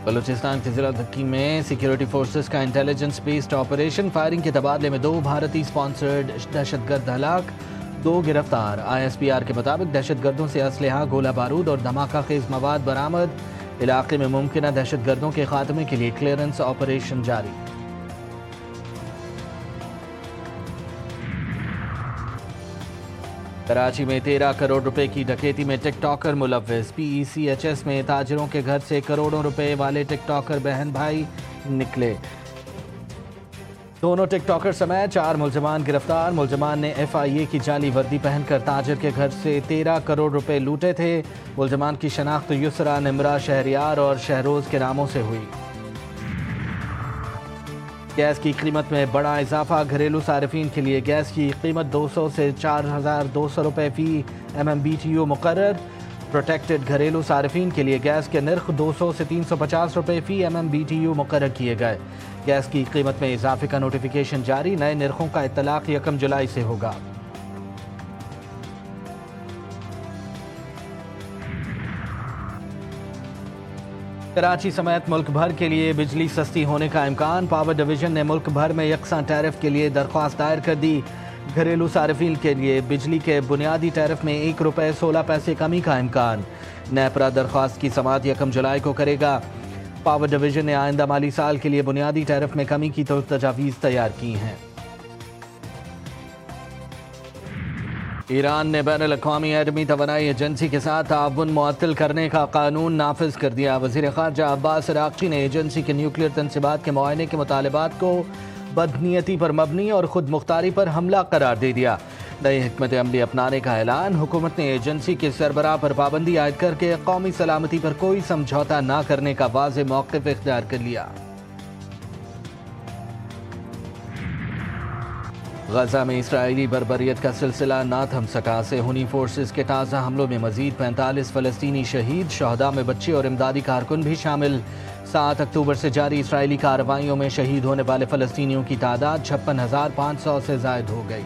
بلوچستان کے ضلع دھکی میں سیکیورٹی فورسز کا انٹیلیجنس بیسڈ آپریشن، فائرنگ کے تبادلے میں 2 بھارتی سپانسرڈ دہشت گرد ہلاک، 2 گرفتار۔ ISPR کے مطابق دہشت گردوں سے اسلحہ، گولہ بارود اور دھماکہ خیز مواد برآمد۔ علاقے میں ممکنہ دہشت گردوں کے خاتمے کے لیے کلیئرنس آپریشن جاری۔ کراچی میں 13 کروڑ روپے کی ڈکیتی میں ٹک ٹاکر ملوث، PECHS میں تاجروں کے گھر سے کروڑوں روپے والے ٹک ٹاکر بہن بھائی نکلے۔ دونوں ٹک ٹاکر سمیت 4 ملزمان گرفتار۔ ملزمان نے FIA کی جعلی وردی پہن کر تاجر کے گھر سے 13 کروڑ روپے لوٹے تھے۔ ملزمان کی شناخت یسرا، نمرہ شہریار اور شہروز کے ناموں سے ہوئی۔ گیس کی قیمت میں بڑا اضافہ، گھریلو صارفین کے لیے گیس کی قیمت 200 سے 4200 روپے فی MMBTU مقرر۔ پروٹیکٹڈ گھریلو صارفین کے لیے گیس کے نرخ 200 سے 350 روپے فی MMBTU مقرر کیے گئے۔ گیس کی قیمت میں اضافے کا نوٹیفیکیشن جاری، نئے نرخوں کا اطلاق 1 جولائی سے ہوگا۔ کراچی سمیت ملک بھر کے لیے بجلی سستی ہونے کا امکان، پاور ڈویژن نے ملک بھر میں یکساں ٹیرف کے لیے درخواست دائر کر دی۔ گھریلو صارفین کے لیے بجلی کے بنیادی ٹیرف میں 1 روپے 16 پیسے کمی کا امکان۔ نیپرا درخواست کی سماعت 1 جولائی کو کرے گا۔ پاور ڈویژن نے آئندہ مالی سال کے لیے بنیادی ٹیرف میں کمی کی تجاویز تیار کی ہیں۔ ایران نے بین الاقوامی ایٹمی توانائی ایجنسی کے ساتھ تعاون معطل کرنے کا قانون نافذ کر دیا۔ وزیر خارجہ عباس عراقچی نے ایجنسی کے نیوکلیئر تنصیبات کے معائنے کے مطالبات کو بدنیتی پر مبنی اور خود مختاری پر حملہ قرار دے دیا۔ نئی حکمت عملی اپنانے کا اعلان، حکومت نے ایجنسی کے سربراہ پر پابندی عائد کر کے قومی سلامتی پر کوئی سمجھوتہ نہ کرنے کا واضح موقف اختیار کر لیا۔ غزہ میں اسرائیلی بربریت کا سلسلہ نہ تھم سکا، صہیونی فورسز کے تازہ حملوں میں مزید 45 فلسطینی شہید، شہداء میں بچے اور امدادی کارکن بھی شامل۔ 7 اکتوبر سے جاری اسرائیلی کارروائیوں میں شہید ہونے والے فلسطینیوں کی تعداد 56,500 سے زائد ہو گئی۔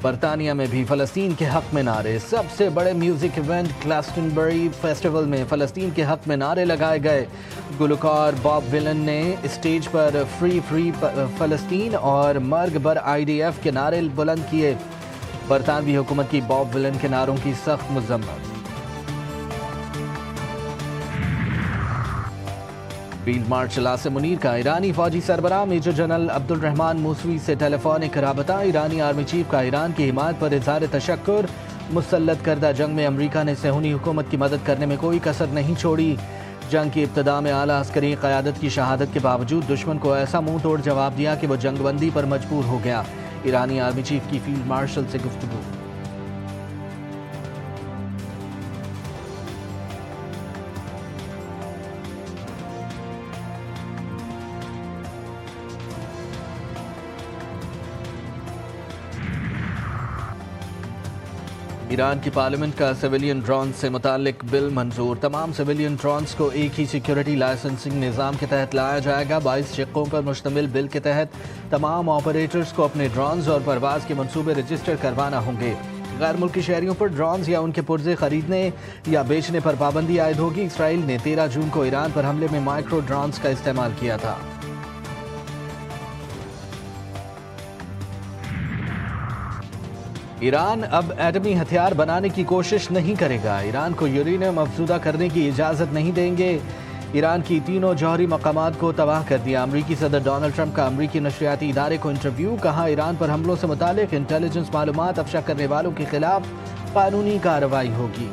برطانیہ میں بھی فلسطین کے حق میں نعرے، سب سے بڑے میوزک ایونٹ گلاسٹنبری فیسٹیول میں فلسطین کے حق میں نعرے لگائے گئے۔ گلوکار باب ویلن نے اسٹیج پر فری فلسطین اور مرگ بر IDF کے نعرے بلند کیے۔ برطانوی حکومت کی باب ویلن کے نعروں کی سخت مذمت۔ فیلڈ مارشل عاصم منیر کا ایرانی فوجی سربراہ میجر جنرل عبد الرحمان موسوی سے ٹیلی فونک رابطہ، ایرانی آرمی چیف کا ایران کی حمایت پر اظہار تشکر۔ مسلط کردہ جنگ میں امریکہ نے صہیونی حکومت کی مدد کرنے میں کوئی کسر نہیں چھوڑی۔ جنگ کی ابتدا میں اعلیٰ عسکری قیادت کی شہادت کے باوجود دشمن کو ایسا منہ توڑ جواب دیا کہ وہ جنگ بندی پر مجبور ہو گیا۔ ایرانی آرمی چیف کی فیلڈ مارشل سے گفتگو۔ ایران کی پارلیمنٹ کا سویلین ڈرون سے متعلق بل منظور، تمام سویلین ڈرونز کو ایک ہی سیکیورٹی لائسنسنگ نظام کے تحت لایا جائے گا۔ 22 شقوں پر مشتمل بل کے تحت تمام آپریٹرز کو اپنے ڈرونز اور پرواز کے منصوبے رجسٹر کروانا ہوں گے۔ غیر ملکی شہریوں پر ڈرونز یا ان کے پرزے خریدنے یا بیچنے پر پابندی عائد ہوگی۔ اسرائیل نے 13 جون کو ایران پر حملے میں مائکرو ڈرونز کا استعمال کیا تھا۔ ایران اب ایٹمی ہتھیار بنانے کی کوشش نہیں کرے گا، ایران کو یورینیم افزودہ کرنے کی اجازت نہیں دیں گے۔ ایران کی 3 جوہری مقامات کو تباہ کر دیا۔ امریکی صدر ڈونلڈ ٹرمپ کا امریکی نشریاتی ادارے کو انٹرویو، کہا ایران پر حملوں سے متعلق انٹیلیجنس معلومات افشا کرنے والوں کے خلاف قانونی کارروائی ہوگی۔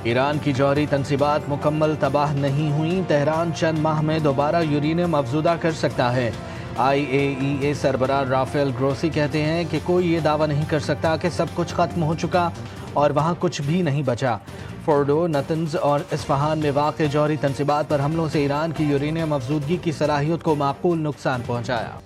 ایران کی جوہری تنصیبات مکمل تباہ نہیں ہوئیں، تہران چند ماہ میں دوبارہ یورینیم افزودہ کر سکتا ہے۔ IAEA سربراہ رافیل گروسی کہتے ہیں کہ کوئی یہ دعویٰ نہیں کر سکتا کہ سب کچھ ختم ہو چکا اور وہاں کچھ بھی نہیں بچا۔ فورڈو، نتنز اور اصفہان میں واقع جوہری تنصیبات پر حملوں سے ایران کی یورینیم افزودگی کی صلاحیت کو معقول نقصان پہنچایا۔